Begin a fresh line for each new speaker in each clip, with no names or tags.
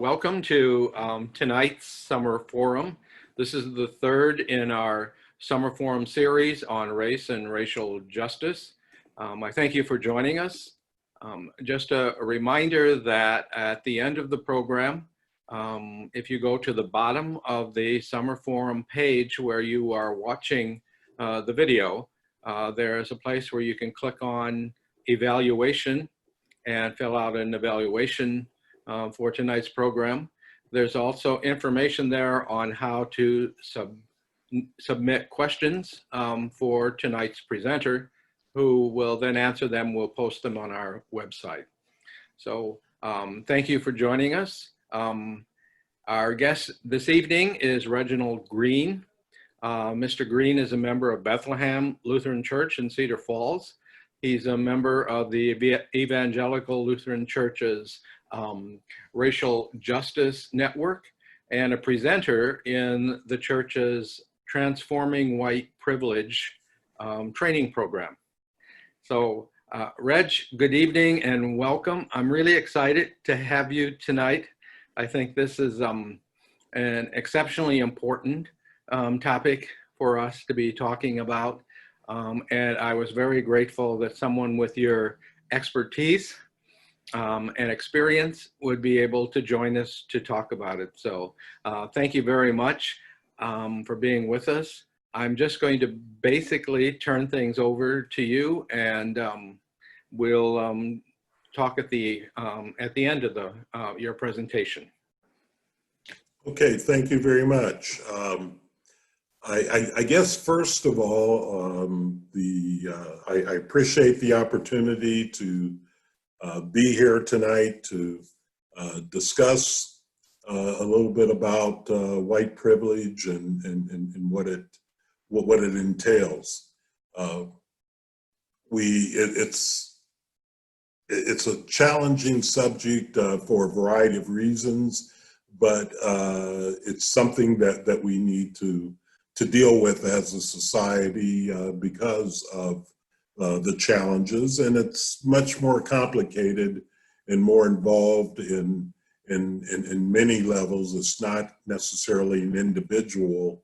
Welcome to tonight's summer forum. This is the third in our summer forum series on race and racial justice. I thank you for joining us. Just a reminder that at the end of the program, if you go to the bottom of the summer forum page where you are watching the video, there is a place where you can click on evaluation and fill out an evaluation for tonight's program. There's also information there on how to submit questions for tonight's presenter, who will then answer them. We'll post them on our website. So thank you for joining us. Our guest this evening is Reginald Green. Mr. Green is a member of Bethlehem Lutheran Church in Cedar Falls. He's a member of the Evangelical Lutheran Church's Racial Justice Network and a presenter in the church's Transforming White Privilege training program. So Reg, good evening and welcome. I'm really excited to have you tonight. I think this is an exceptionally important topic for us to be talking about. And I was very grateful that someone with your expertise and experience would be able to join us to talk about it. So thank you very much for being with us. I'm just going to basically turn things over to you, and we'll talk at the end of your presentation.
Okay, thank you very much. I guess first of all, I appreciate the opportunity to be here tonight to discuss a little bit about white privilege and what it entails. It's a challenging subject for a variety of reasons, but it's something that we need to deal with as a society because of the challenges, and it's much more complicated and more involved in many levels. It's not necessarily an individual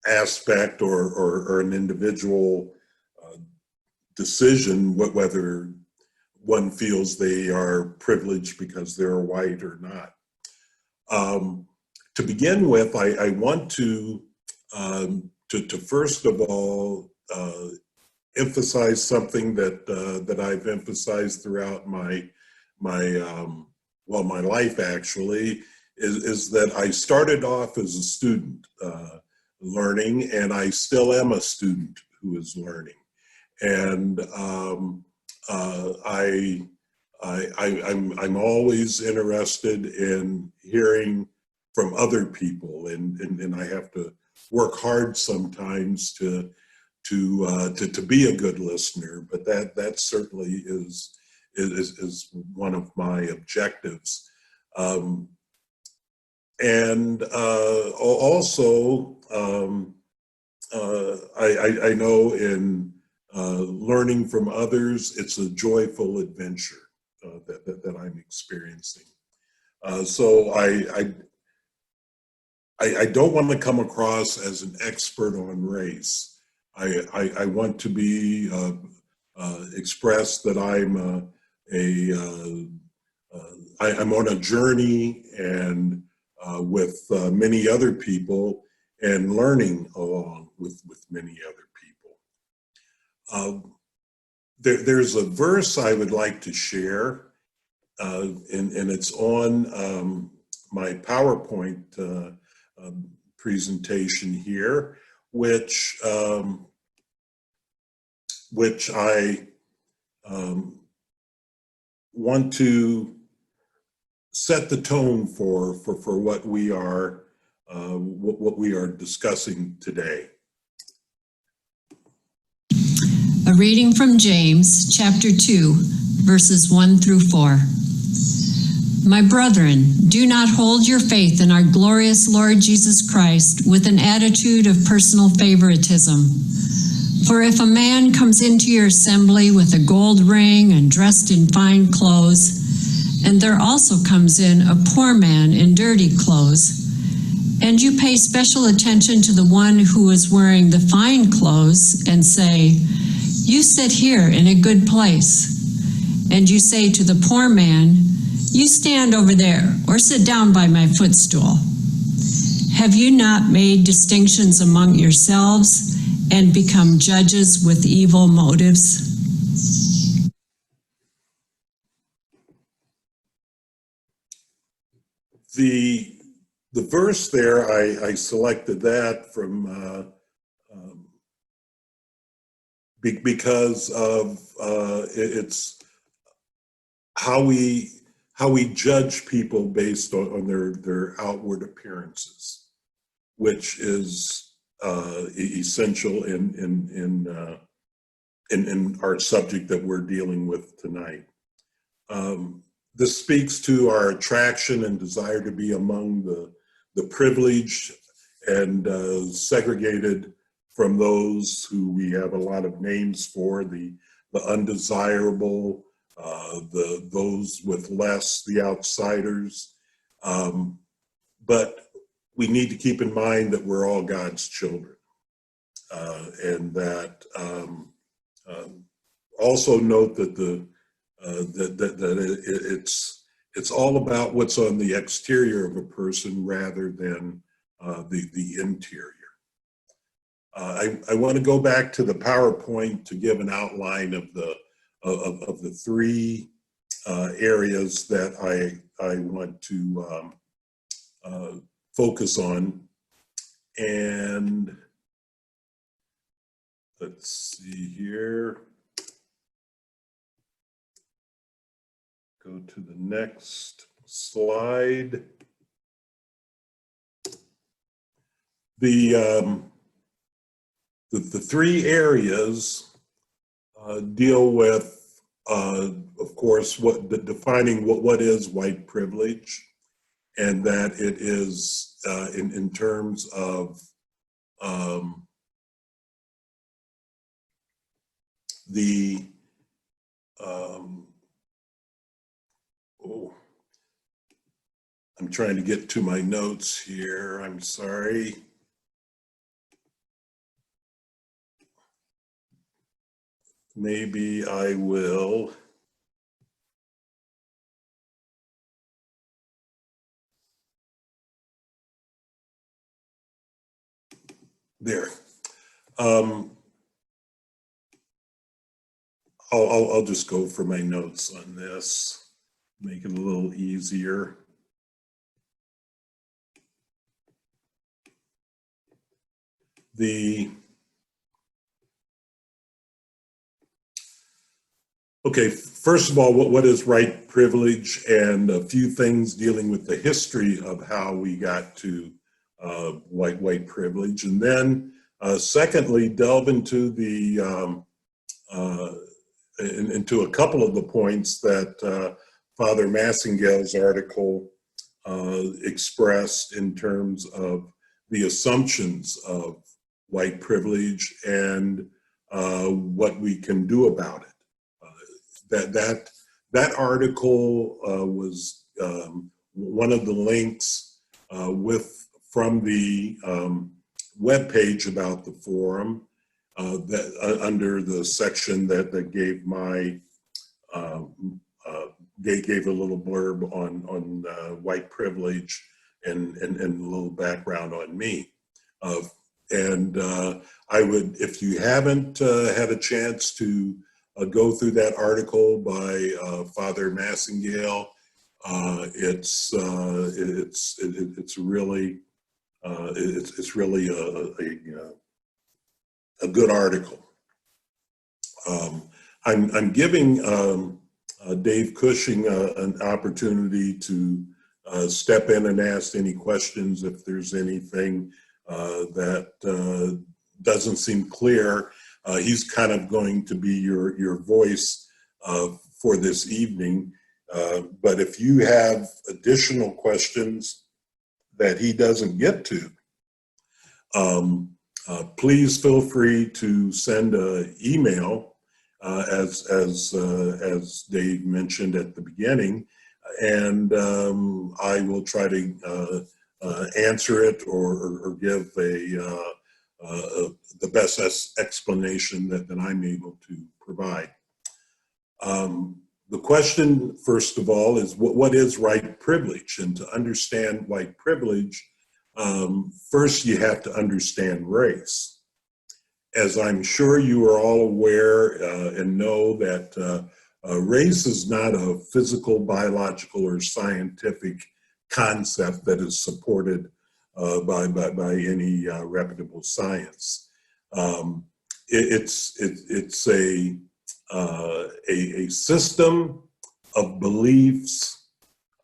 aspect or an individual decision whether one feels they are privileged because they're white or not. To begin with, I want to first of all emphasize something that I've emphasized throughout my life actually, is that I started off as a student learning, and I still am a student who is learning. And I'm always interested in hearing from other people, and I have to work hard sometimes to be a good listener, but that certainly is one of my objectives. And also, I know in learning from others, it's a joyful adventure that I'm experiencing. So I don't want to come across as an expert on race. I want to be express that I'm on a journey and with many other people, and learning along with many other people. There's a verse I would like to share, and it's on my PowerPoint presentation here, which I want to set the tone for what we are discussing today.
A reading from James chapter 2, verses 1 through 4. My brethren, do not hold your faith in our glorious Lord Jesus Christ with an attitude of personal favoritism. For if a man comes into your assembly with a gold ring and dressed in fine clothes, and there also comes in a poor man in dirty clothes, and you pay special attention to the one who is wearing the fine clothes and say, "You sit here in a good place." And you say to the poor man, "You stand over there or sit down by my footstool." Have you not made distinctions among yourselves and become judges with evil motives?
The verse there, I selected that from because of it's how we judge people based on their outward appearances, which is essential in our subject that we're dealing with tonight. This speaks to our attraction and desire to be among the privileged and segregated from those who we have a lot of names for, the undesirable, those with less, the outsiders. But we need to keep in mind that we're all God's children, and that also note that it's all about what's on the exterior of a person rather than the interior. I want to go back to the PowerPoint to give an outline of the three areas that I want to focus on. And let's see here. Go to the next slide. The three areas deal with, of course, defining what is white privilege, and that it is in terms of the I'm trying to get to my notes here. I'm sorry. Maybe I will. There. I'll just go for my notes on this, make it a little easier. Okay, first of all, what is white privilege, and a few things dealing with the history of how we got to white privilege, and then secondly, delve into into a couple of the points that Father Massingale's article expressed in terms of the assumptions of white privilege and what we can do about it. That article was one of the links from the webpage about the forum that under the section that gave my gave a little blurb on white privilege and a little background on me. And I would, if you haven't had a chance to go through that article by Father Massingale, it's really a good article. I'm giving Dave Cushing an opportunity to step in and ask any questions if there's anything that doesn't seem clear. He's kind of going to be your voice for this evening. But if you have additional questions that he doesn't get to, please feel free to send an email, as Dave mentioned at the beginning. and I will try to answer it or give the best explanation that I'm able to provide. The question, first of all, is what is white privilege? And to understand white privilege, first you have to understand race. As I'm sure you are all aware and know that race is not a physical, biological, or scientific concept that is supported by any reputable science. It's a system of beliefs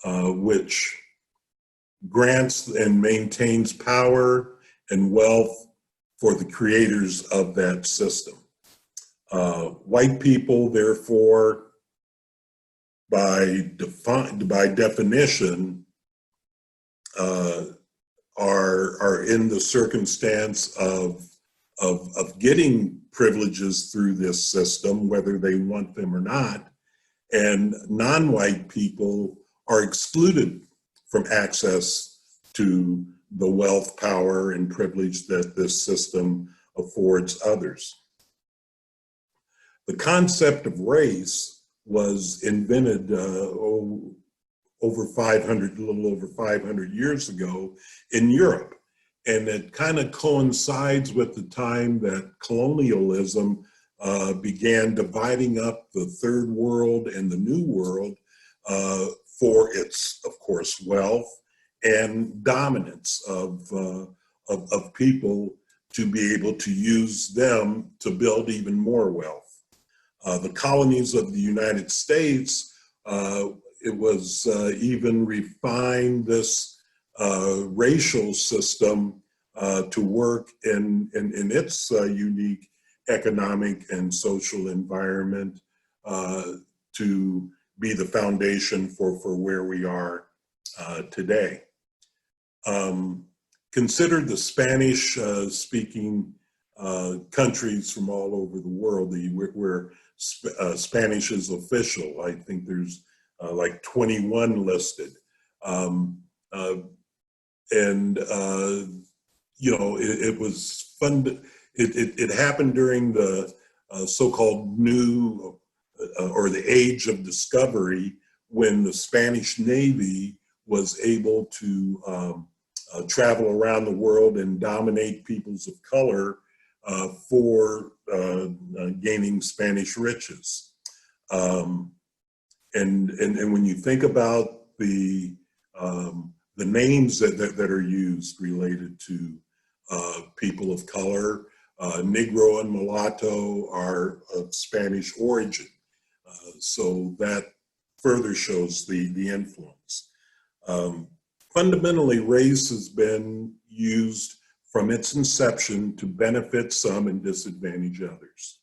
which grants and maintains power and wealth for the creators of that system. White people, therefore, by definition, are in the circumstance of getting privileges through this system, whether they want them or not, and non-white people are excluded from access to the wealth, power, and privilege that this system affords others. The concept of race was invented a little over 500 years ago in Europe. And it kind of coincides with the time that colonialism began dividing up the third world and the new world for its, of course, wealth and dominance of people to be able to use them to build even more wealth. The colonies of the United States, it was even refined this racial system to work in its unique economic and social environment to be the foundation for where we are today. Consider the Spanish speaking countries from all over the world where Spanish is official. I think there's like 21 listed. It was fun. It happened during the so-called new or the age of discovery, when the Spanish Navy was able to travel around the world and dominate peoples of color for gaining Spanish riches. And when you think about the names that are used related to people of color, Negro and mulatto are of Spanish origin. So that further shows the influence. Fundamentally, race has been used from its inception to benefit some and disadvantage others.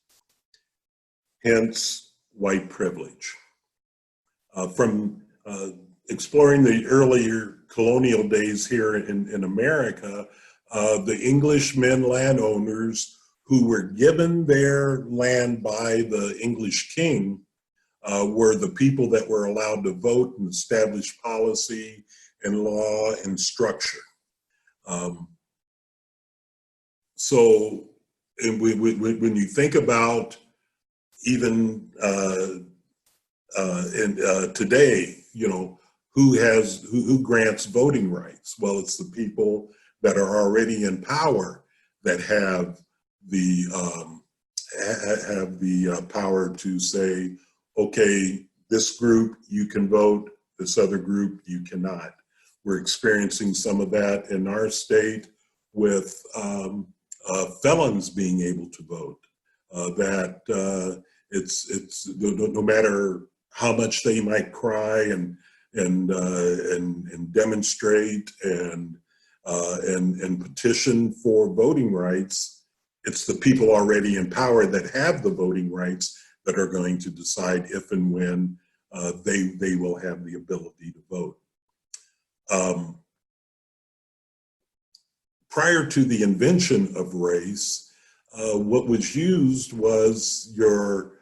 Hence, white privilege. From exploring the earlier colonial days here in America, the Englishmen landowners who were given their land by the English king were the people that were allowed to vote and establish policy and law and structure. When you think about even today, who grants voting rights? Well, it's the people that are already in power that have the power to say, okay, this group you can vote, this other group you cannot. We're experiencing some of that in our state with felons being able to vote. It's no matter how much they might cry and demonstrate and petition for voting rights, it's the people already in power that have the voting rights that are going to decide if and when they will have the ability to vote. Prior to the invention of race, what was used was your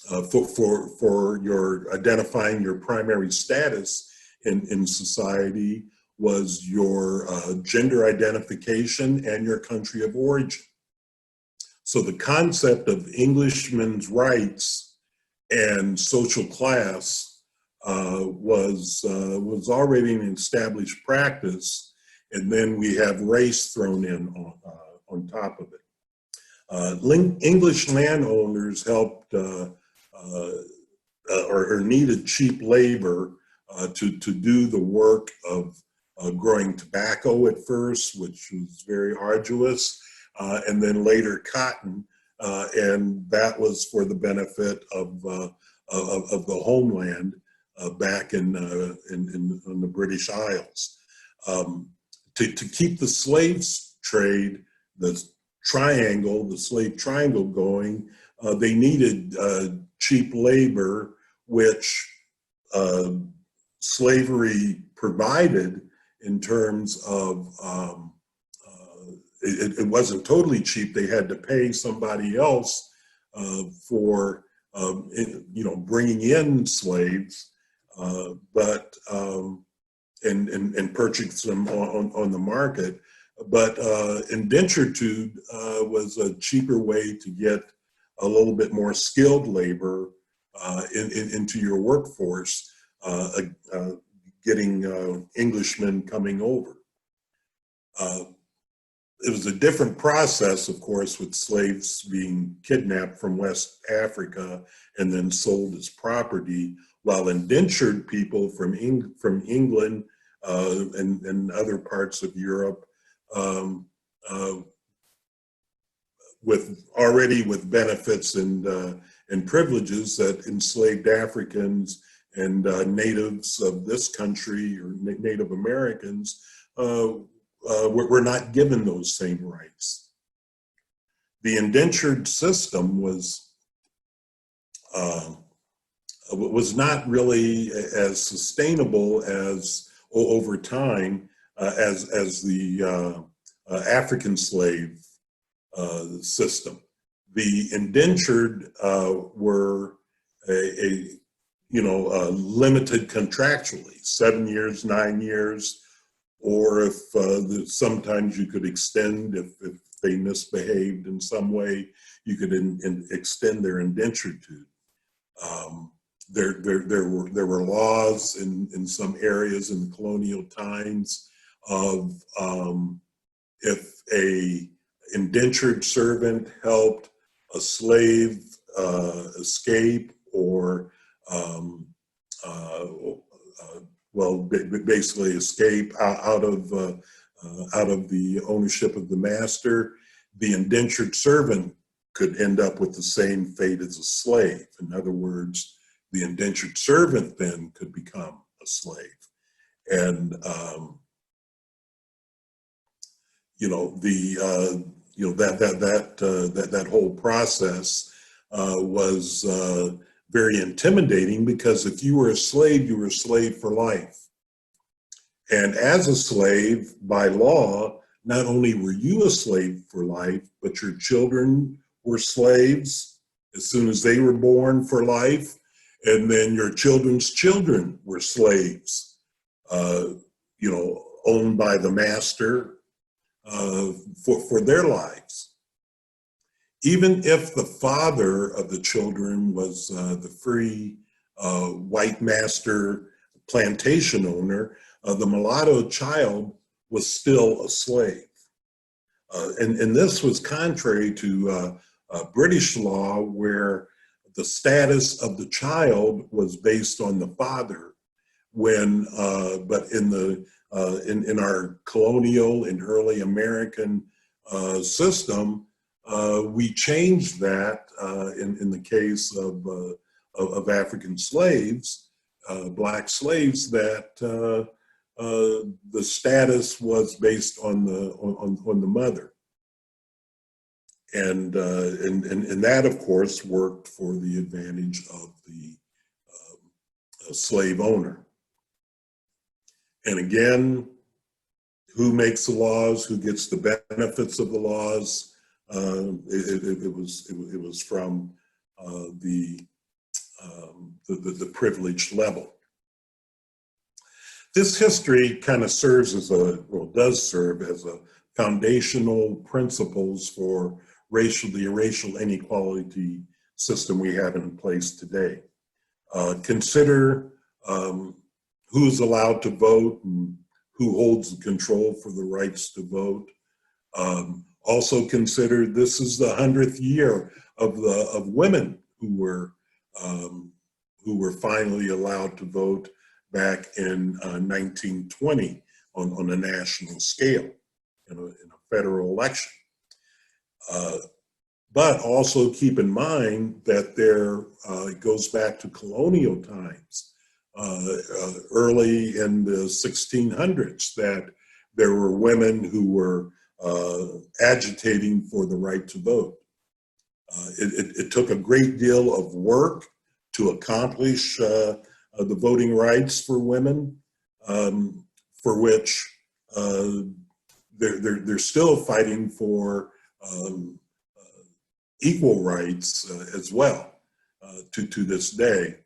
for your identifying your primary status in society was your gender identification and your country of origin. So the concept of Englishmen's rights and social class was already an established practice, and then we have race thrown in on top of it. English landowners helped or needed cheap labor to do the work of growing tobacco at first, which was very arduous, and then later cotton, and that was for the benefit of the homeland back in the British Isles. To keep the slaves trade, the slave triangle going, they needed cheap labor, which slavery provided in terms of it wasn't totally cheap. They had to pay somebody else for bringing in slaves, but and purchase them on the market. But indenturitude was a cheaper way to get a little bit more skilled labor into your workforce, getting Englishmen coming over. It was a different process, of course, with slaves being kidnapped from West Africa and then sold as property, while indentured people from England and other parts of Europe, with benefits and privileges that enslaved Africans and natives of this country or Native Americans were not given those same rights. The indentured system was not really as sustainable as over time as the African slave system. The indentured were limited contractually, 7 years, 9 years, or if sometimes you could extend if they misbehaved in some way, you could extend their indenturitude. There were laws in some areas in the colonial times of if a indentured servant helped a slave escape or basically escape out of the ownership of the master, the indentured servant could end up with the same fate as a slave. In other words, the indentured servant then could become a slave. And that whole process was very intimidating, because if you were a slave, you were a slave for life. And as a slave, by law, not only were you a slave for life, but your children were slaves as soon as they were born for life. And then your children's children were slaves, owned by the master for their lives. Even if the father of the children was the free white master plantation owner, the mulatto child was still a slave. And this was contrary to British law, where the status of the child was based on the father. But in our colonial and early American system, we changed that in the case of African slaves, black slaves, that the status was based on the mother, and that, of course, worked for the advantage of the slave owner. And again, who makes the laws? Who gets the benefits of the laws? It was from the the privilege level. This history kind of serves as does serve as a foundational principles for the racial inequality system we have in place today. Consider who's allowed to vote and who holds the control for the rights to vote. Also consider this is the 100th year of women who were finally allowed to vote back in 1920 on a national scale in a federal election. But also keep in mind that it goes back to colonial times, early in the 1600s, that there were women who were agitating for the right to vote. It took a great deal of work to accomplish the voting rights for women, for which they're still fighting for equal rights as well to this day.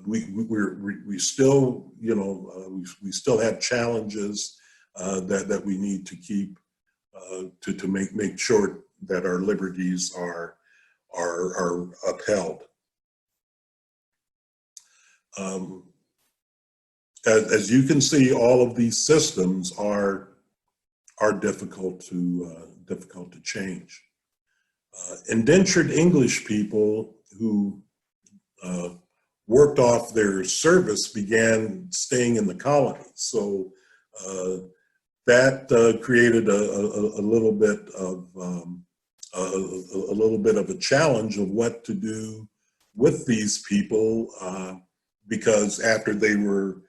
We still, we still have challenges that we need to keep to make sure that our liberties are upheld. As you can see, all of these systems are difficult to change. Indentured English people who worked off their service began staying in the colonies. So that created a little bit of a challenge of what to do with these people, because after they were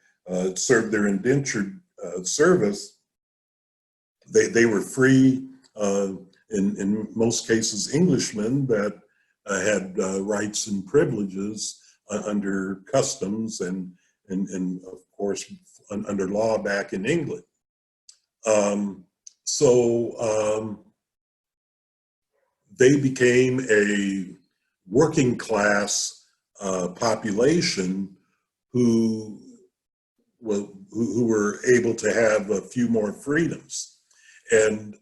served their indentured service, they were free. In most cases, Englishmen that had rights and privileges under customs and of course under law back in England. They became a working class population who were able to have a few more freedoms. And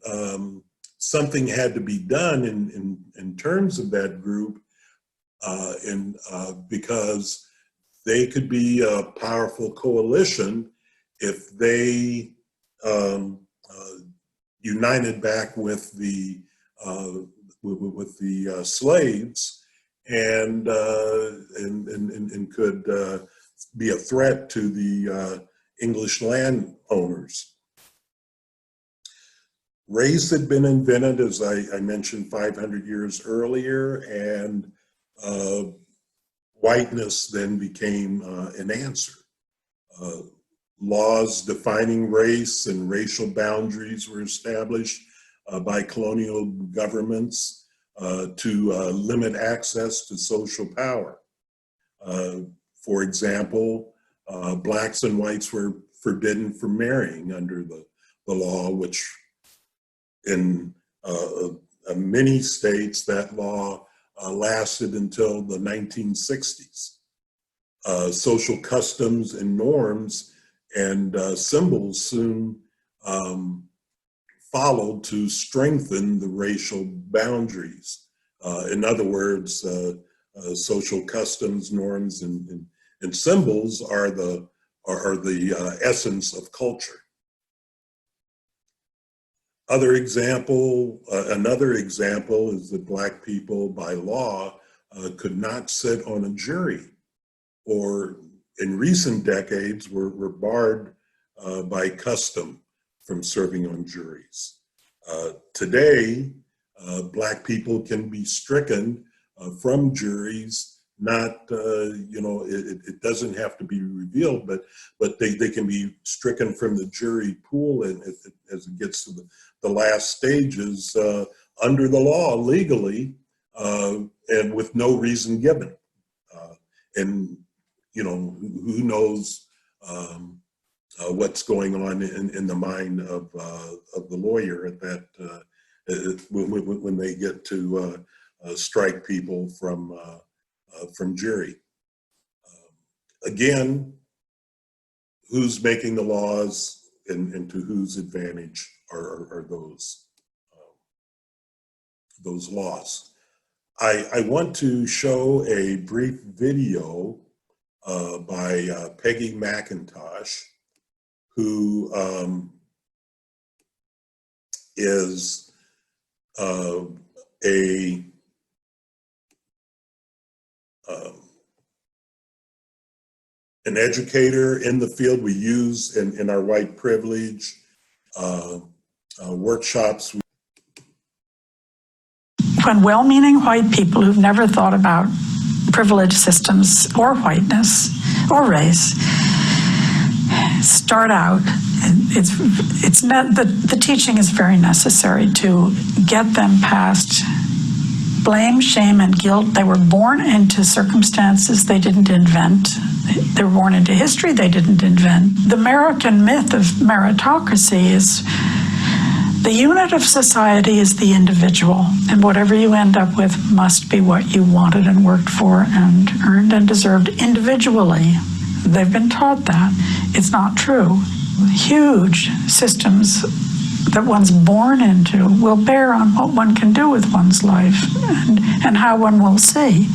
something had to be done in terms of that group, because they could be a powerful coalition if they united back with the slaves and could be a threat to the English landowners. Race had been invented, as I mentioned, 500 years earlier, and whiteness then became an answer. Laws defining race and racial boundaries were established by colonial governments to limit access to social power. For example, blacks and whites were forbidden from marrying under the law, which in many states that law lasted until the 1960s. Social customs and norms and symbols soon followed to strengthen the racial boundaries. In other words, social customs, norms, and symbols are the essence of culture. Another example is that Black people by law could not sit on a jury, or in recent decades were barred by custom from serving on juries. Today, Black people can be stricken from juries. Not, it doesn't have to be revealed, but they can be stricken from the jury pool, and as it gets to the last stages under the law legally, and with no reason given. And who knows what's going on in the mind of the lawyer at that when they get to strike people from jury. again, who's making the laws and to whose advantage are those laws. I want to show a brief video by Peggy McIntosh, who is an educator in the field. We use in our white privilege workshops.
When well-meaning white people who've never thought about privilege systems or whiteness or race start out, it's not the teaching is very necessary to get them past blame, shame, and guilt. They were born into circumstances they didn't invent. They were born into history they didn't invent. The American myth of meritocracy is the unit of society is the individual, and whatever you end up with must be what you wanted and worked for and earned and deserved individually. They've been taught that. It's not true. Huge systems that one's born into will bear on what one can do with one's life and how one will see.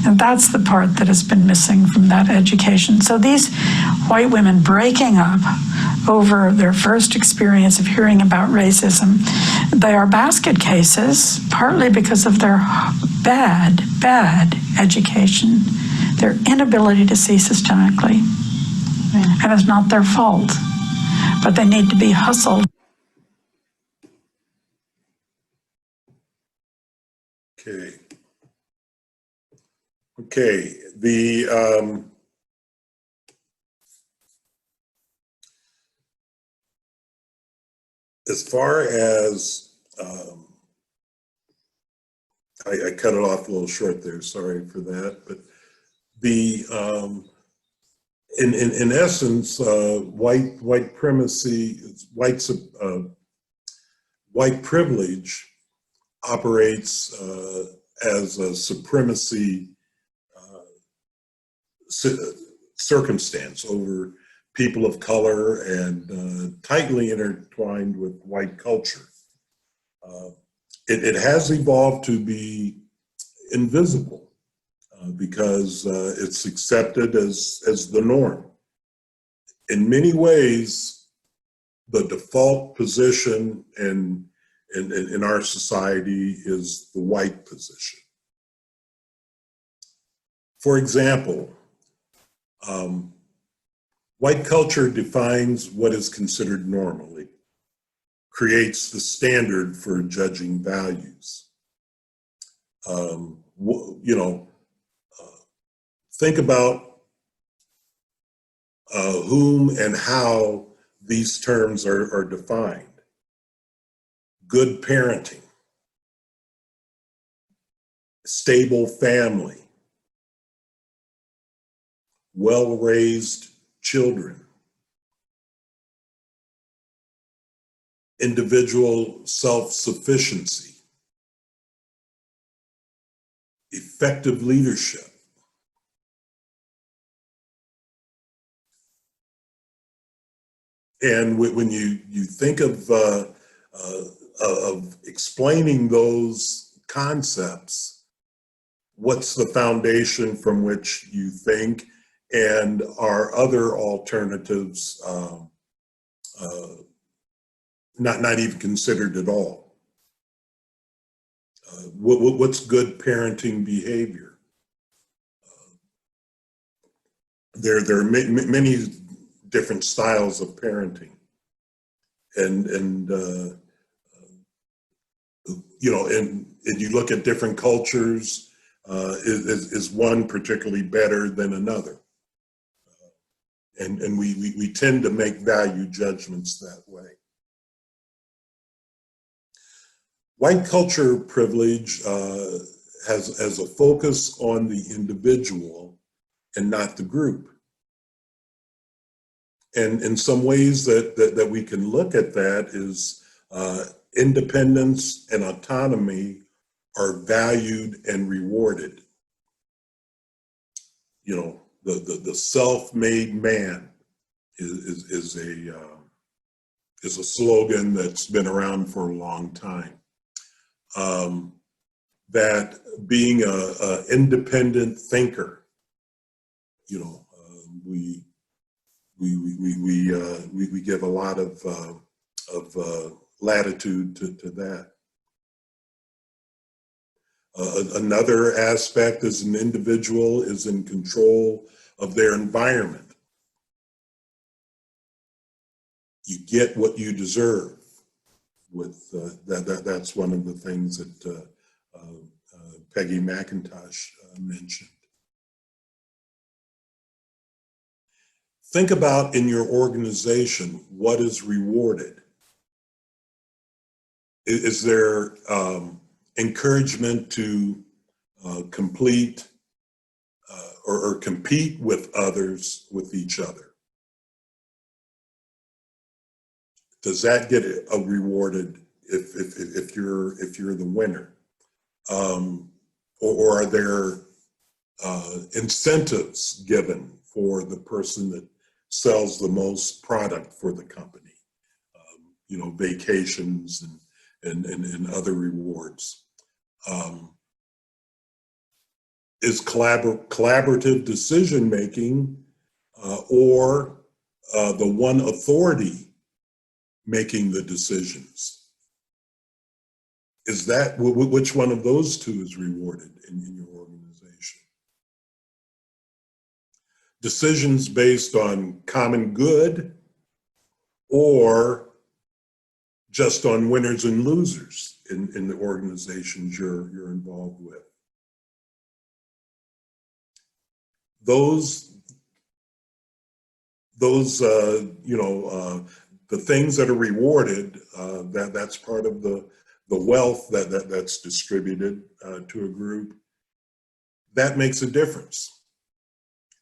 And that's the part that has been missing from that education. So these white women breaking up over their first experience of hearing about racism, they are basket cases, partly because of their bad education, their inability to see systemically. And it's not their fault, but they need to be hustled.
Okay, as far as, I cut it off a little short there, sorry for that, but in essence, white primacy, white privilege operates as a supremacy circumstance over people of color and tightly intertwined with white culture. It has evolved to be invisible because it's accepted as the norm. In many ways, the default position in our society is the white position. For example, white culture defines what is considered normal. It creates the standard for judging values. Think about whom and how these terms are defined. Good parenting, stable family, well-raised children, individual self-sufficiency, effective leadership. And when you think of explaining those concepts, what's the foundation from which you think, and are other alternatives not even considered at all? What's good parenting behavior? There are many different styles of parenting, and you look at different cultures. Is one particularly better than another? And we tend to make value judgments that way. White culture privilege has a focus on the individual and not the group. And in some ways that we can look at that is independence and autonomy are valued and rewarded. the self-made man is a slogan that's been around for a long time. That being a independent thinker, you know, we give a lot of latitude to that. Another aspect as an individual is in control of their environment. You get what you deserve. With that's one of the things that Peggy McIntosh mentioned. Think about in your organization what is rewarded. Is there encouragement to complete or compete with others, with each other? Does that get rewarded if you're the winner? Or are there incentives given for the person that sells the most product for the company? You know, vacations and other rewards. Is collaborative decision making or the one authority making the decisions? Is that, which one of those two is rewarded in your organization? Decisions based on common good or just on winners and losers in the organizations you're involved with? Those you know, the things that are rewarded, that's part of the wealth that's distributed to a group. That makes a difference.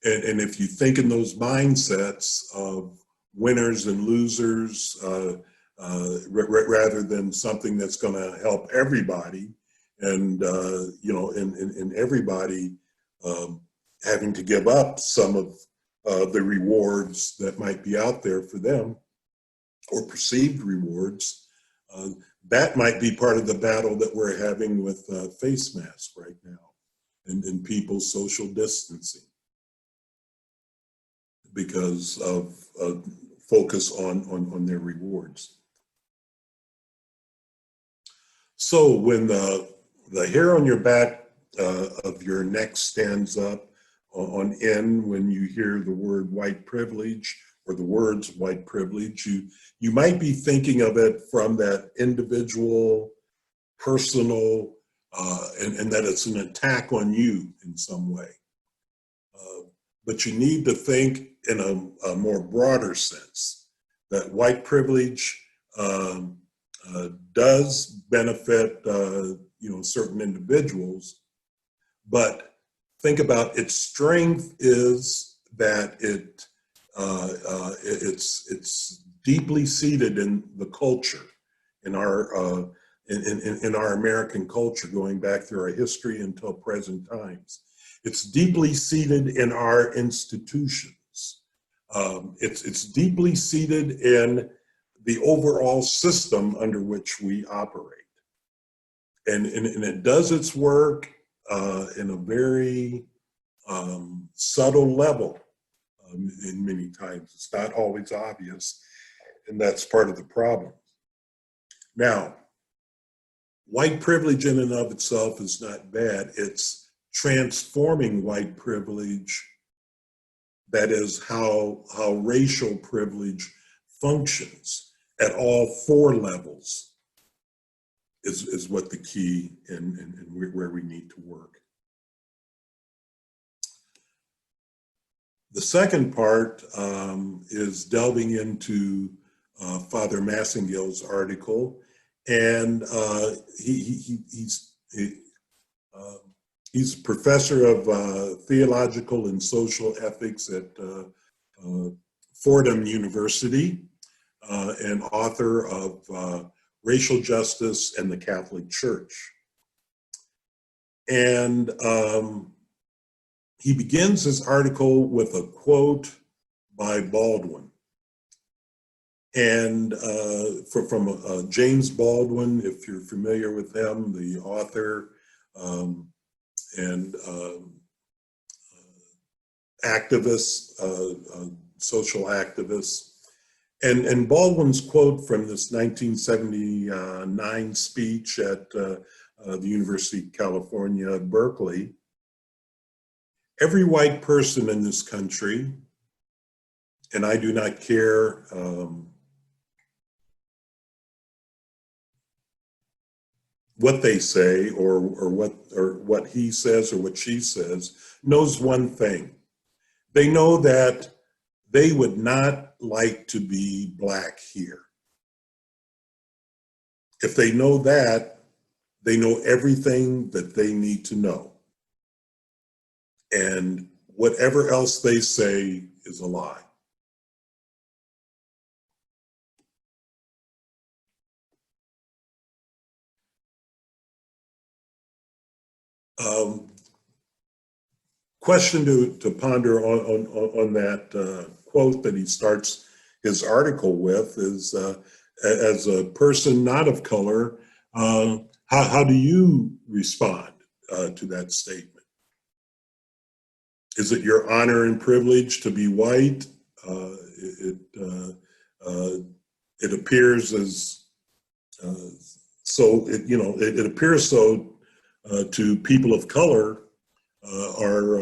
And if you think in those mindsets of winners and losers, rather than something that's going to help everybody, and you know, and everybody having to give up some of the rewards that might be out there for them, or perceived rewards, that might be part of the battle that we're having with face masks right now, and people's social distancing, because of focus on their rewards. So when the hair on your back of your neck stands up on end when you hear the word white privilege or the words white privilege, you might be thinking of it from that individual, personal, and that it's an attack on you in some way. But you need to think in a more broader sense, that white privilege does benefit you know, certain individuals, but think about its strength is that it's deeply seated in the culture, in our in our American culture, going back through our history until present times. It's deeply seated in our institutions. It's deeply seated in the overall system under which we operate. And it does its work in a very subtle level. In many times, it's not always obvious, and that's part of the problem. Now, white privilege in and of itself is not bad. It's transforming white privilege, that is how racial privilege functions at all four levels, is what the key and where we need to work. The second part is delving into Father Massengill's article, and he's a professor of theological and social ethics at Fordham University, and author of Racial Justice and the Catholic Church. And he begins his article with a quote by Baldwin. And from James Baldwin, if you're familiar with him, the author and activist, social activist. And Baldwin's quote from this 1979 speech at the University of California, Berkeley: "Every white person in this country, and I do not care what they say or what he says or what she says, knows one thing. They know that they would not like to be Black here. If they know that, they know everything that they need to know. And whatever else they say is a lie." Question to ponder on that quote that he starts his article with is, as a person not of color, how do you respond to that statement? Is it your honor and privilege to be white? It appears as so. It appears so to people of color are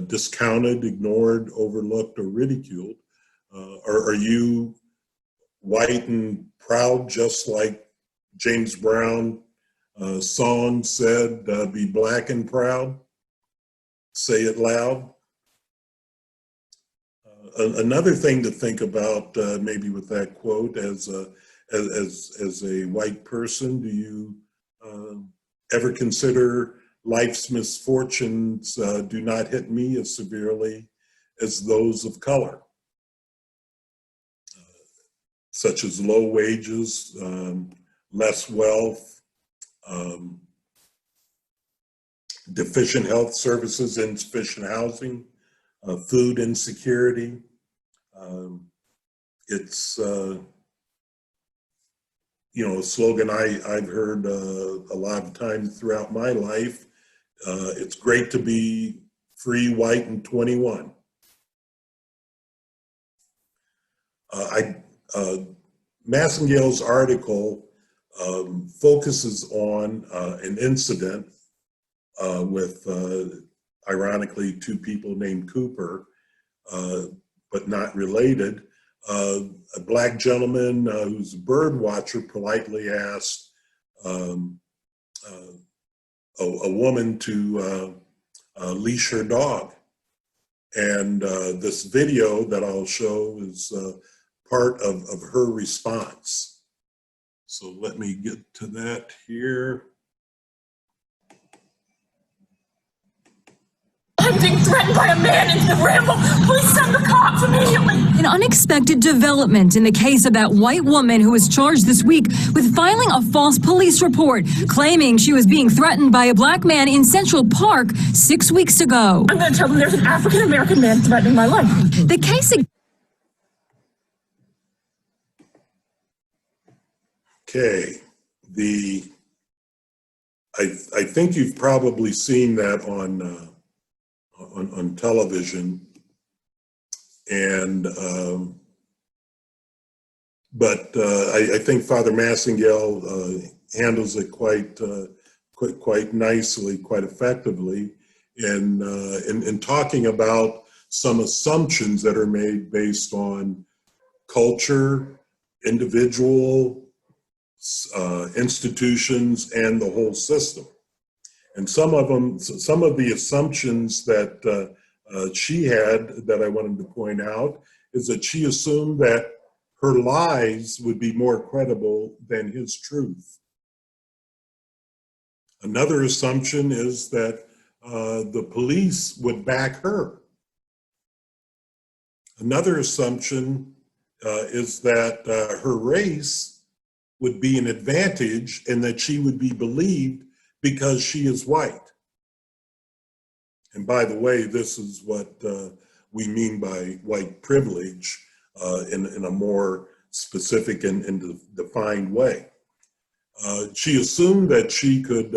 discounted, ignored, overlooked, or ridiculed. Are you white and proud, just like James Brown song said, "Be black and proud"? Say it loud. Another thing to think about, maybe with that quote, as a white person, do you ever consider life's misfortunes do not hit me as severely as those of color, such as low wages, less wealth, deficient health services, insufficient housing, food insecurity. It's a slogan I've heard a lot of times throughout my life. It's great to be free, white, and 21. Massengale's article focuses on an incident with, ironically, two people named Cooper, but not related. A Black gentleman who's a bird watcher politely asked a woman to leash her dog. And this video that I'll show is part of her response. So let me get to that here.
I'm being threatened by a man in the ramble. Please send the cops immediately.
An unexpected development in the case of that white woman who was charged this week with filing a false police report, claiming she was being threatened by a Black man in Central Park 6 weeks ago.
I'm going to tell them there's an African-American man threatening my life.
The case.
Okay, I think you've probably seen that on television, and but I think Father Massengale handles it quite nicely, quite effectively, in talking about some assumptions that are made based on culture, individual, institutions, and the whole system. And some of the assumptions that she had that I wanted to point out is that she assumed that her lies would be more credible than his truth. Another assumption is that the police would back her. Another assumption is that her race would be an advantage and that she would be believed because she is white. And by the way, this is what we mean by white privilege in a more specific and defined way. She assumed that she could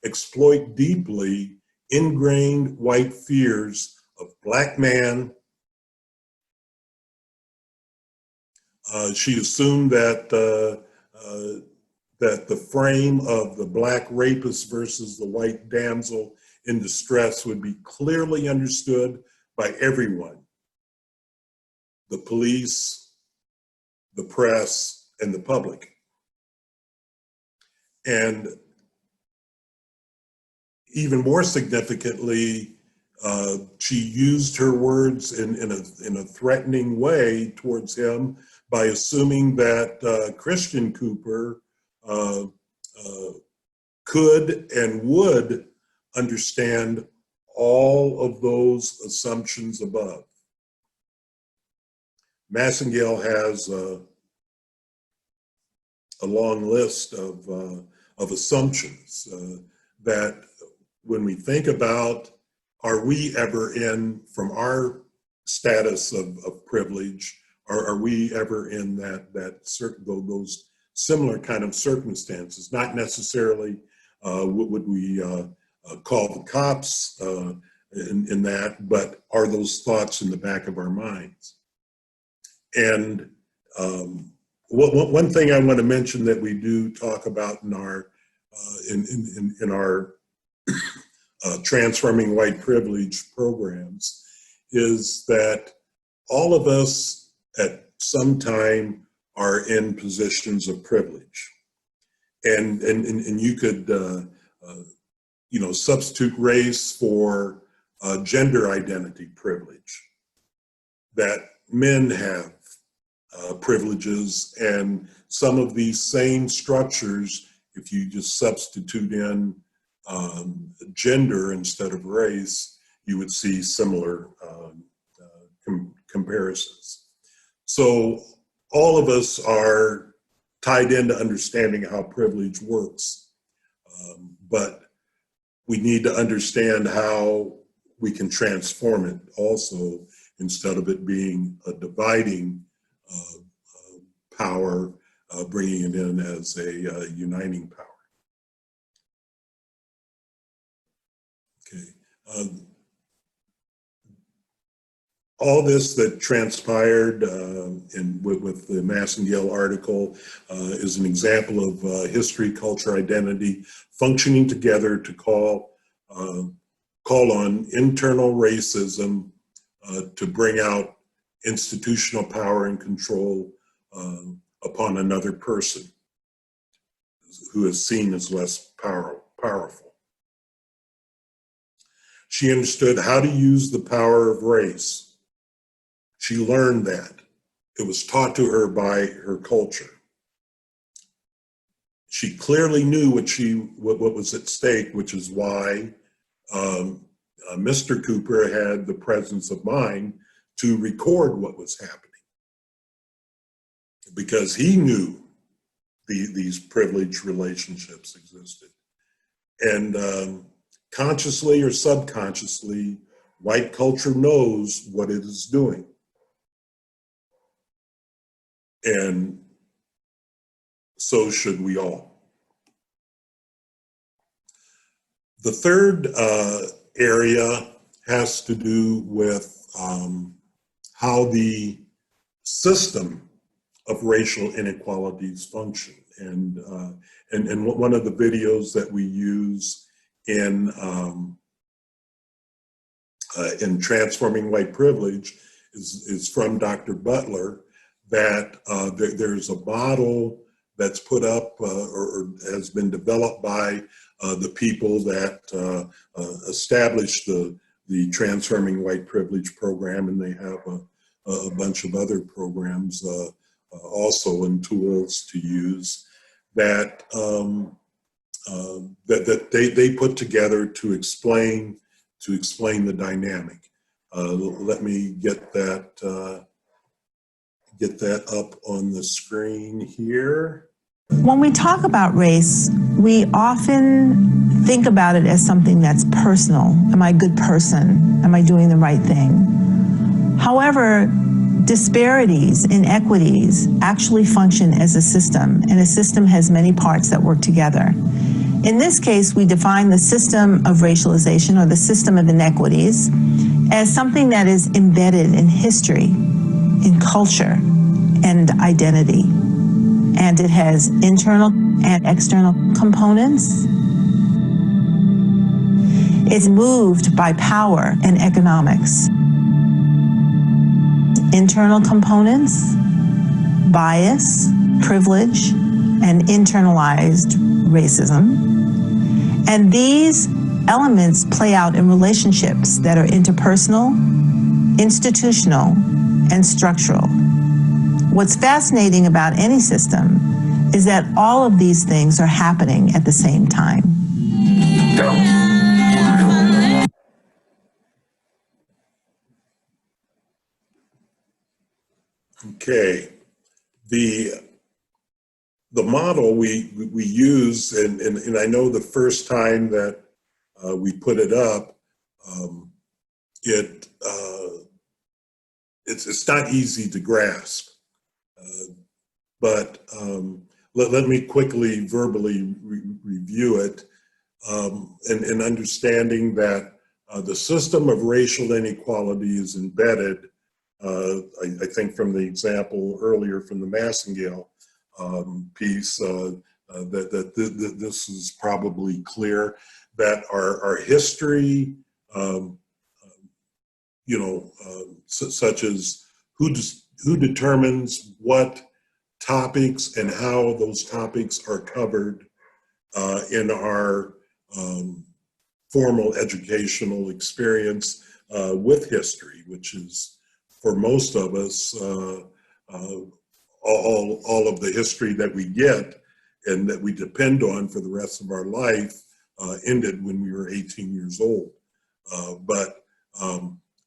exploit deeply ingrained white fears of black man. She assumed that that the frame of the black rapist versus the white damsel in distress would be clearly understood by everyone: the police, the press, and the public. And even more significantly, she used her words in a threatening way towards him by assuming that Christian Cooper could and would understand all of those assumptions above. Massengale has a long list of assumptions that when we think about, are we ever in, from our status of privilege, are we ever in those similar kind of circumstances? Not necessarily would we call the cops in that, but are those thoughts in the back of our minds? And one thing I want to mention that we do talk about in our transforming white privilege programs is that all of us at some time are in positions of privilege, and you could substitute race for gender identity privilege, that men have privileges, and some of these same structures, if you just substitute in gender instead of race, you would see similar comparisons. So all of us are tied into understanding how privilege works, but we need to understand how we can transform it also, instead of it being a dividing power, bringing it in as a uniting power. Okay. All this that transpired with the Massengale article is an example of history, culture, identity functioning together to call on internal racism to bring out institutional power and control upon another person who is seen as less powerful. She understood how to use the power of race. She learned that. It was taught to her by her culture. She clearly knew what was at stake, which is why Mr. Cooper had the presence of mind to record what was happening, because he knew these privileged relationships existed. And consciously or subconsciously, white culture knows what it is doing. And so should we all. The third area has to do with how the system of racial inequalities function. And one of the videos that we use in Transforming White Privilege is from Dr. Butler, that there's a model that's put up or has been developed by the people that established the Transforming White Privilege program, and they have a bunch of other programs also and tools to use that that they put together to explain the dynamic. Let me get that up on the screen here.
When we talk about race, we often think about it as something that's personal. Am I a good person? Am I doing the right thing? However, disparities, inequities actually function as a system, and a system has many parts that work together. In this case, we define the system of racialization or the system of inequities as something that is embedded in history, in culture, and identity. And it has internal and external components. It's moved by power and economics. Internal components, bias, privilege, and internalized racism. And these elements play out in relationships that are interpersonal, institutional, and structural. What's fascinating about any system is that all of these things are happening at the same time.
Okay, the model we use, and I know the first time that we put it up, it's not easy to grasp, but let me quickly verbally review it, and understanding that the system of racial inequality is embedded. I think from the example earlier from the Massengale piece, that this is probably clear, that our history, such as who determines what topics and how those topics are covered in our formal educational experience with history, which is, for most of us, all of the history that we get and that we depend on for the rest of our life ended when we were 18 years old. But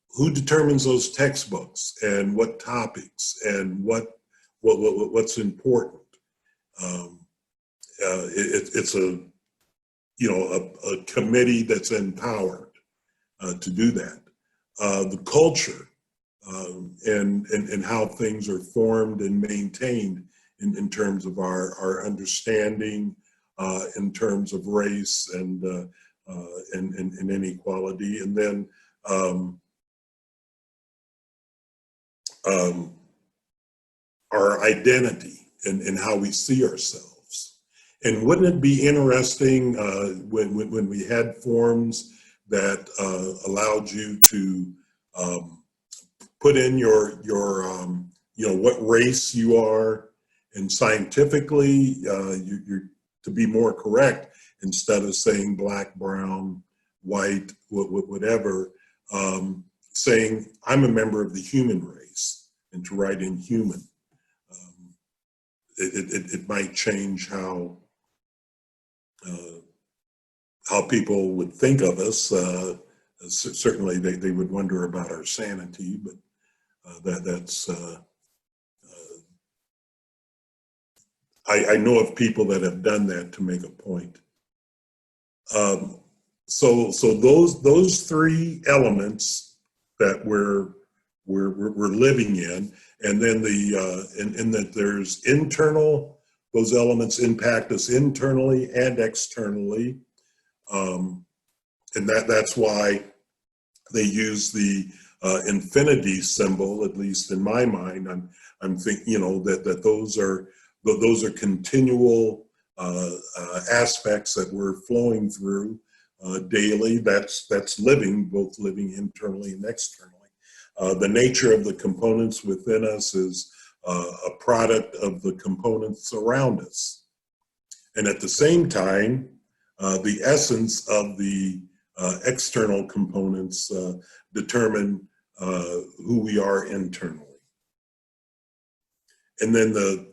who determines those textbooks and what topics and what's important? It's a committee that's empowered to do that. The culture and how things are formed and maintained in terms of our understanding, in terms of race and inequality, and then our identity and how we see ourselves. And wouldn't it be interesting when we had forms that allowed you to put in your what race you are, and scientifically you're to be more correct, instead of saying black, brown, white, whatever, saying I'm a member of the human race, and to write in human. It might change how people would think of us. Certainly they would wonder about our sanity, but that's I know of people that have done that to make a point. So those three elements that we're living in, and then and that there's internal, those elements impact us internally and externally, and that's why they use the infinity symbol. At least in my mind, I'm thinking that those are continual aspects that we're flowing through daily. That's living, both living internally and externally. The nature of the components within us is a product of the components around us. And at the same time, the essence of the external components determine who we are internally. And then the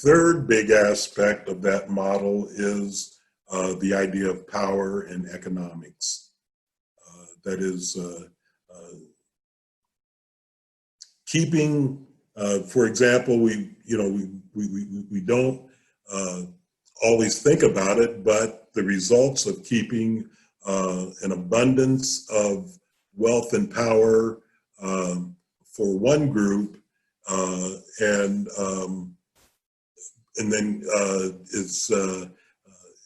third big aspect of that model is the idea of power and economics. That is keeping, for example, we don't always think about it, but the results of keeping an abundance of wealth and power for one group and then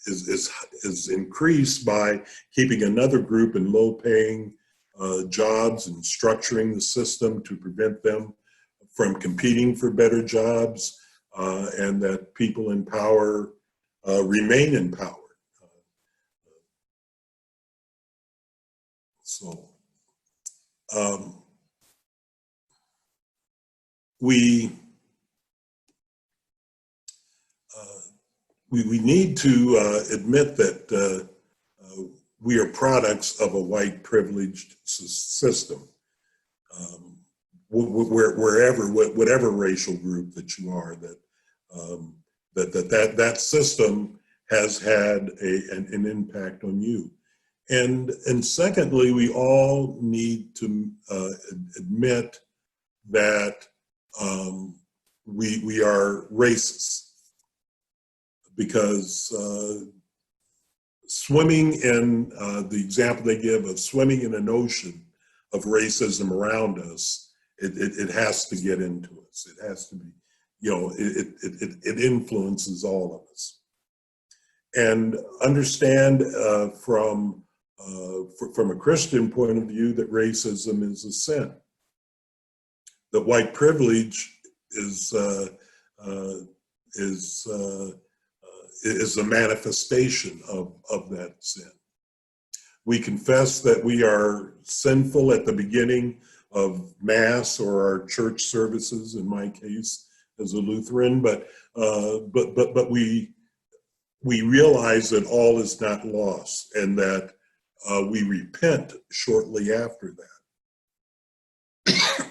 is increased by keeping another group in low-paying jobs and structuring the system to prevent them from competing for better jobs, and that people in power remain in power. So we need to admit that we are products of a white privileged system. Whatever racial group that you are, that system has had an impact on you. And secondly, we all need to admit that we are racist, because swimming in the example they give of swimming in an ocean of racism around us, it has to get into us. It has to be, it influences all of us. And understand from a Christian point of view that racism is a sin. That white privilege is a manifestation of that sin. We confess that we are sinful at the beginning of Mass or our church services, in my case as a Lutheran, but we realize that all is not lost, and that we repent shortly after that,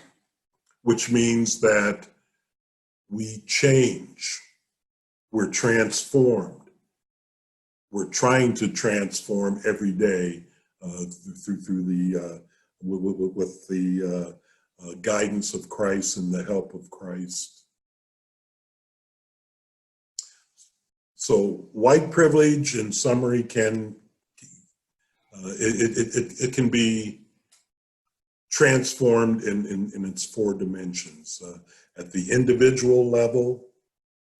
which means that we change. We're transformed. We're trying to transform every day through the with the guidance of Christ and the help of Christ. So white privilege, in summary, can it can be transformed in its four dimensions: at the individual level,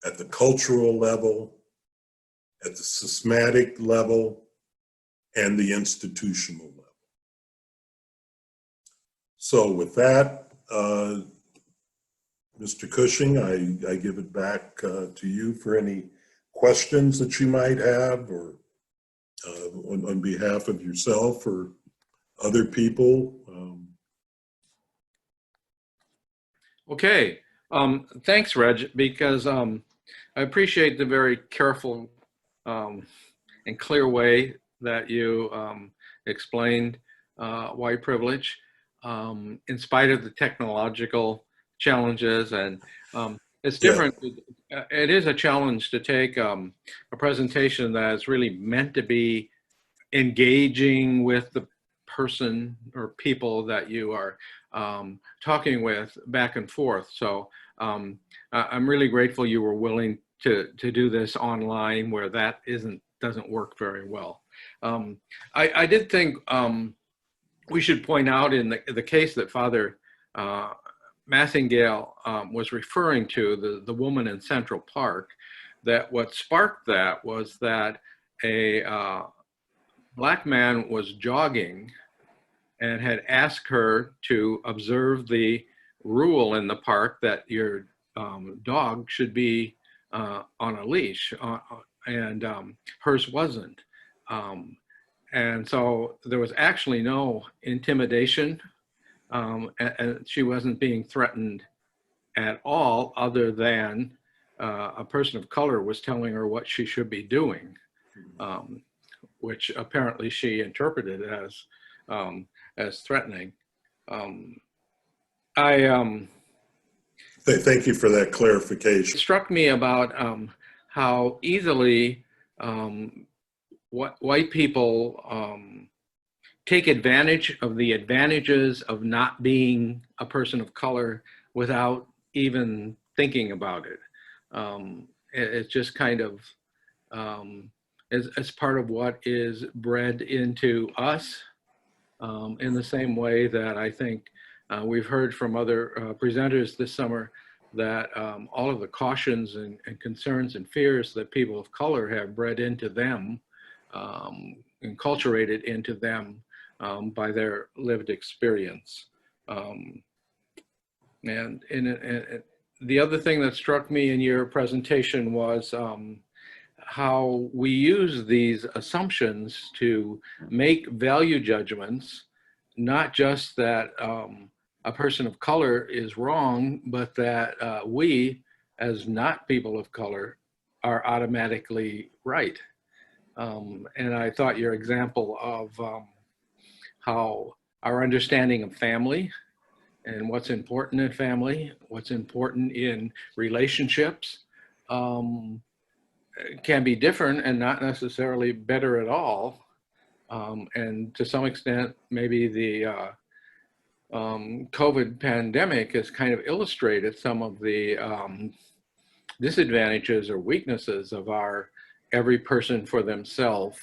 at the cultural level, at the systematic level, and the institutional level. So with that, Mr. Cushing, I give it back to you for any questions that you might have, or on behalf of yourself or other people.
Okay, thanks, Reg, because I appreciate the very careful and clear way that you explained white privilege, in spite of the technological challenges. And it's different. Yeah. It is a challenge to take a presentation that is really meant to be engaging with the person or people that you are talking with back and forth. So I'm really grateful you were willing to do this online, where that doesn't work very well. I did think we should point out in the case that Father Massingale was referring to, the woman in Central Park, that what sparked that was that a Black man was jogging and had asked her to observe the rule in the park that your dog should be on a leash, and hers wasn't. And so there was actually no intimidation, and she wasn't being threatened at all, other than a person of color was telling her what she should be doing, which apparently she interpreted as threatening.
Thank you for that clarification.
It struck me about how easily white people take advantage of the advantages of not being a person of color without even thinking about it. it's just kind of as part of what is bred into us, in the same way that I think we've heard from other presenters this summer that all of the cautions and concerns and fears that people of color have bred into them, enculturated into them by their lived experience. And the other thing that struck me in your presentation was how we use these assumptions to make value judgments, not just that a person of color is wrong, but that we, as not people of color, are automatically right. And I thought your example of how our understanding of family and what's important in family, what's important in relationships, can be different and not necessarily better at all. And to some extent, maybe the COVID pandemic has kind of illustrated some of the disadvantages or weaknesses of our every person for themselves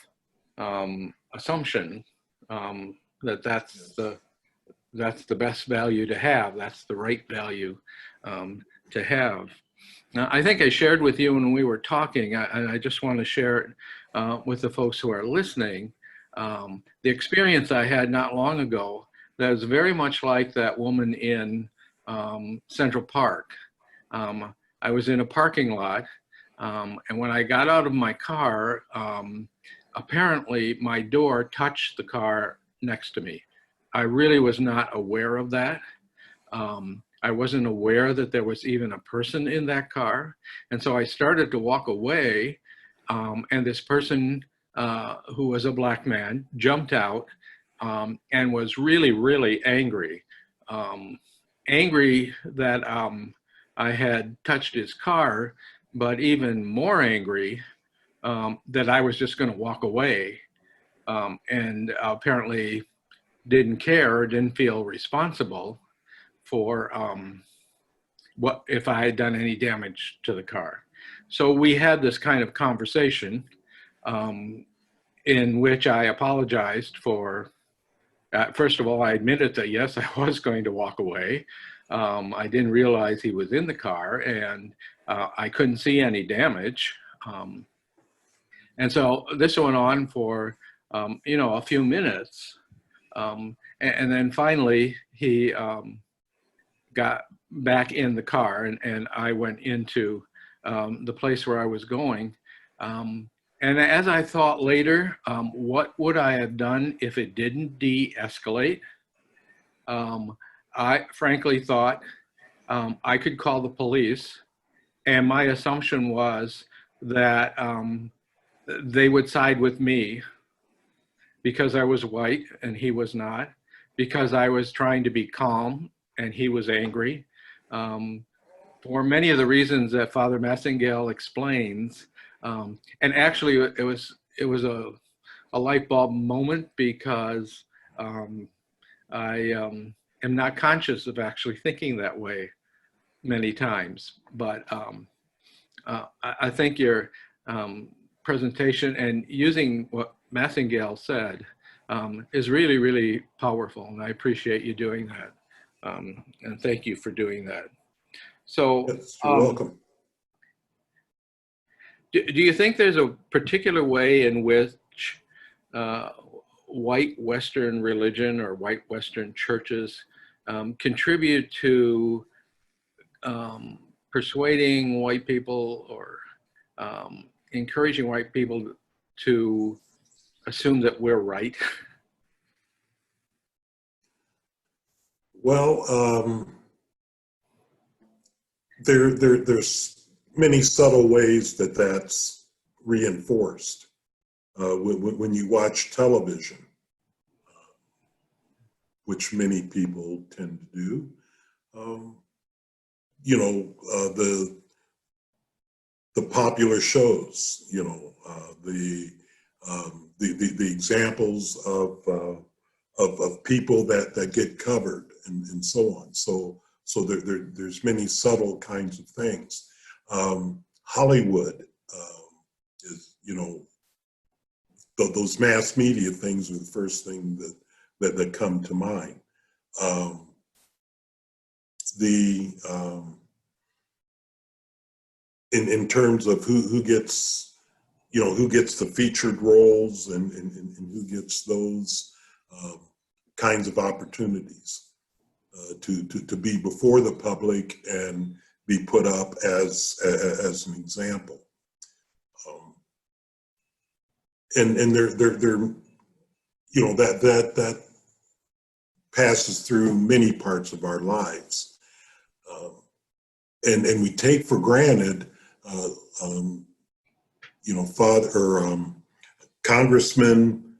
assumption, that that's the best value to have, that's the right value to have. Now, I think I shared with you when we were talking, and I just want to share it with the folks who are listening, the experience I had not long ago that was very much like that woman in Central Park. I was in a parking lot, and when I got out of my car, apparently my door touched the car next to me. I really was not aware of that. I wasn't aware that there was even a person in that car. And so I started to walk away, and this person who was a black man jumped out and was really, really angry. Angry that I had touched his car, but even more angry that I was just going to walk away, and apparently didn't care or didn't feel responsible for what if I had done any damage to the car. So we had this kind of conversation in which I apologized for, first of all, I admitted that yes, I was going to walk away. I didn't realize he was in the car, and I couldn't see any damage. And so this went on for, a few minutes. And then finally he got back in the car, and I went into the place where I was going. And as I thought later, what would I have done if it didn't de-escalate? I frankly thought I could call the police, and my assumption was that they would side with me because I was white and he was not, because I was trying to be calm and he was angry, for many of the reasons that Father Massingale explains. And actually, it was a light bulb moment, because I am not conscious of actually thinking that way many times. But I think your presentation and using what Massingale said is really, really powerful, and I appreciate you doing that. And thank you for doing that. So,
Yes, you're welcome.
Do you think there's a particular way in which white Western religion or white Western churches contribute to persuading white people or encouraging white people to assume that we're right?
Well, there's many subtle ways that that's reinforced. When you watch television, which many people tend to do, the popular shows, the examples of people that get covered and so on. So there's many subtle kinds of things. Hollywood is, those mass media things are the first thing that come to mind. In terms of who gets, who gets the featured roles and who gets those kinds of opportunities to be before the public and be put up as an example. And they're that passes through many parts of our lives. And we take for granted, Congressman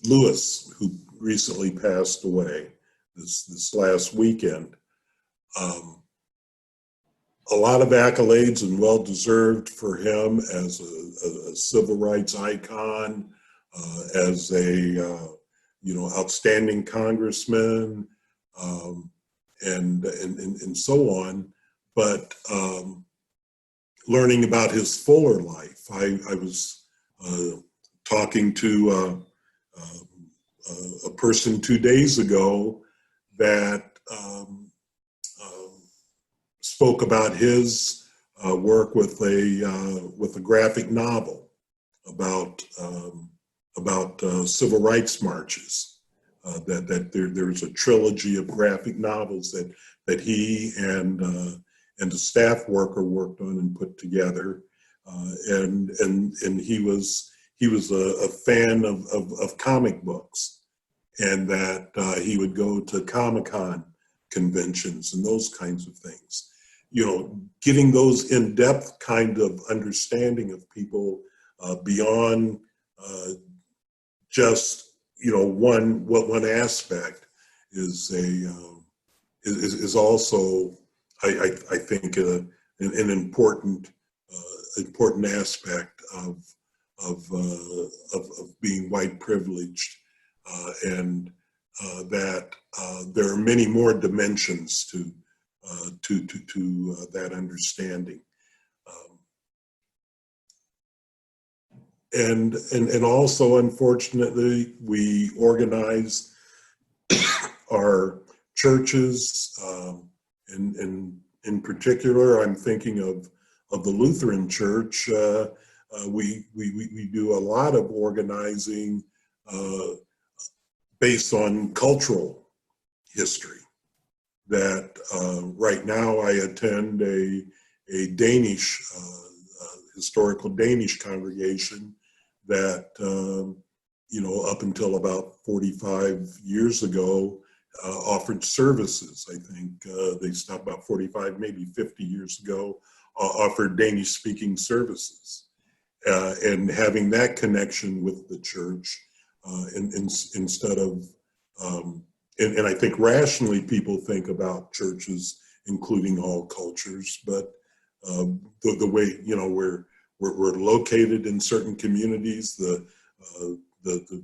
Lewis, who recently passed away this last weekend. A lot of accolades and well-deserved for him as a civil rights icon, as a outstanding congressman, and so on. But learning about his fuller life, I was talking to a person 2 days ago that spoke about his work with a graphic novel about civil rights marches. That there's a trilogy of graphic novels that he and a staff worker worked on and put together, and he was a fan of comic books, and that he would go to Comic-Con conventions and those kinds of things. Getting those in-depth kind of understanding of people beyond just one aspect is also I think an important aspect of being white privileged, and that there are many more dimensions to that understanding. And also, unfortunately, we organize our churches, and in particular, I'm thinking of the Lutheran Church. We do a lot of organizing based on cultural history. That right now I attend a Danish, historical Danish congregation that, up until about 45 years ago, offered services. I think they stopped about 45, maybe 50 years ago, offered Danish speaking services. And having that connection with the church, instead of, and I think rationally people think about churches including all cultures, but the way, we're located in certain communities, the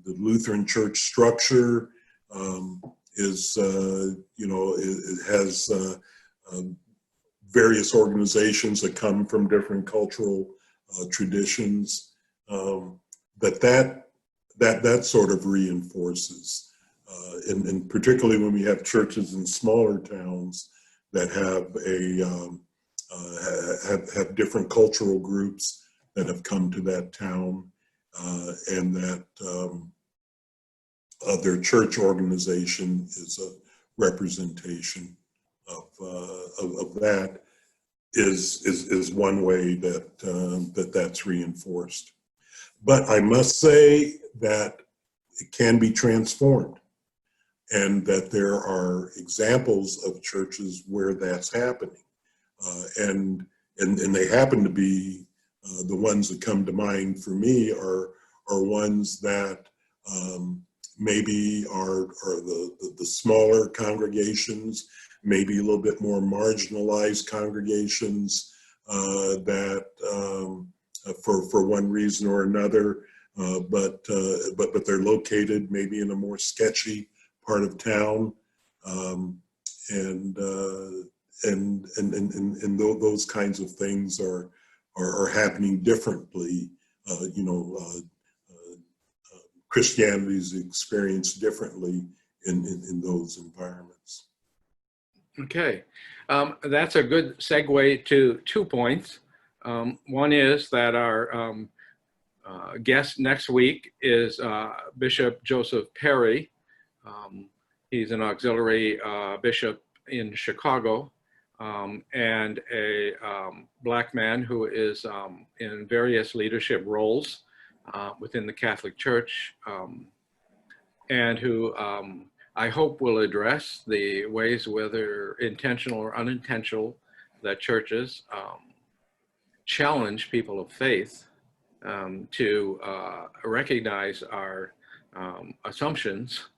Lutheran church structure is, it has various organizations that come from different cultural traditions, that sort of reinforces, and particularly when we have churches in smaller towns that have different cultural groups that have come to that town, and that their church organization is a representation of that, is one way that's reinforced. But I must say that it can be transformed, and that there are examples of churches where that's happening, and they happen to be the ones that come to mind for me are ones that maybe are the smaller congregations, maybe a little bit more marginalized congregations that for one reason or another, but they're located maybe in a more sketchy part of town, and those kinds of things are happening differently. Christianity is experienced differently in those environments.
Okay, that's a good segue to 2 points. One is that our guest next week is Bishop Joseph Perry. He's an auxiliary bishop in Chicago, and a Black man who is in various leadership roles within the Catholic Church, and who I hope will address the ways, whether intentional or unintentional, that churches challenge people of faith to recognize our assumptions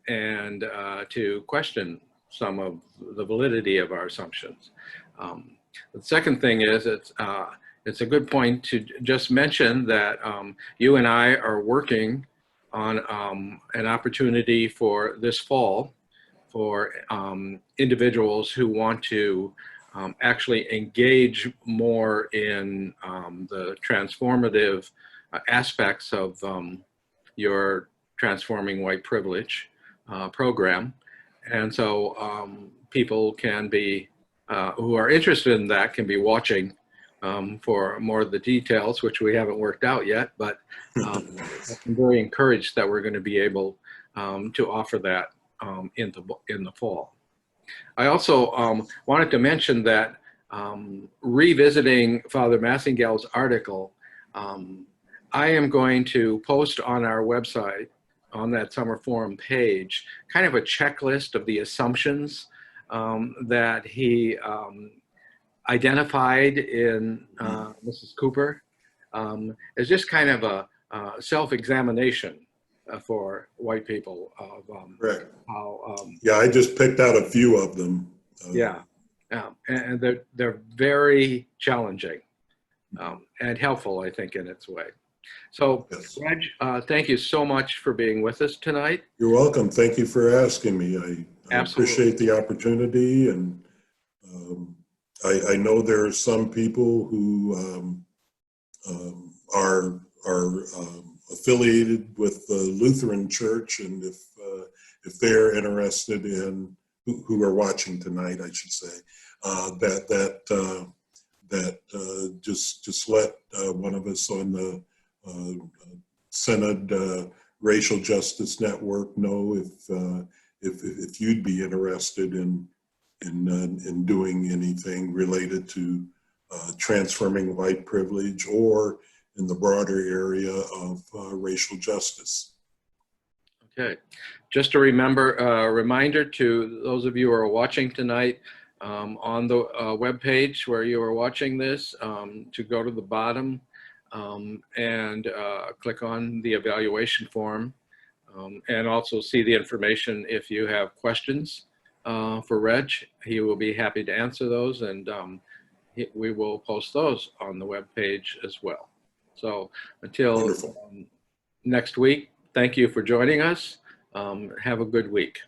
and to question some of the validity of our assumptions. The second thing is it's a good point to just mention that you and I are working on an opportunity for this fall for individuals who want to actually engage more in the transformative aspects of your Transforming White Privilege program. And so people can be, who are interested in that, can be watching for more of the details, which we haven't worked out yet, but I'm very encouraged that we're going to be able to offer that in the fall. I also wanted to mention that revisiting Father Massengel's article, I am going to post on our website, on that Summer Forum page, kind of a checklist of the assumptions that he identified in Mrs. Cooper. It's just kind of a self-examination for white people of
Right.
how.
Yeah, I just picked out a few of them.
And they're very challenging and helpful, I think, in its way. So,
Yes.
Reg, thank you so much for being with us tonight.
You're welcome. Thank you for asking me. I appreciate the opportunity, and I know there are some people who are affiliated with the Lutheran Church, and if they're interested in, who are watching tonight, I should say, just let one of us on the Synod Racial Justice Network know if you'd be interested in doing anything related to transforming white privilege or in the broader area of racial justice.
Okay, just a reminder to those of you who are watching tonight, on the webpage where you are watching this, to go to the bottom and click on the evaluation form, and also see the information if you have questions for Reg. He will be happy to answer those, and we will post those on the webpage as well. So until next week, thank you for joining us. Have a good week.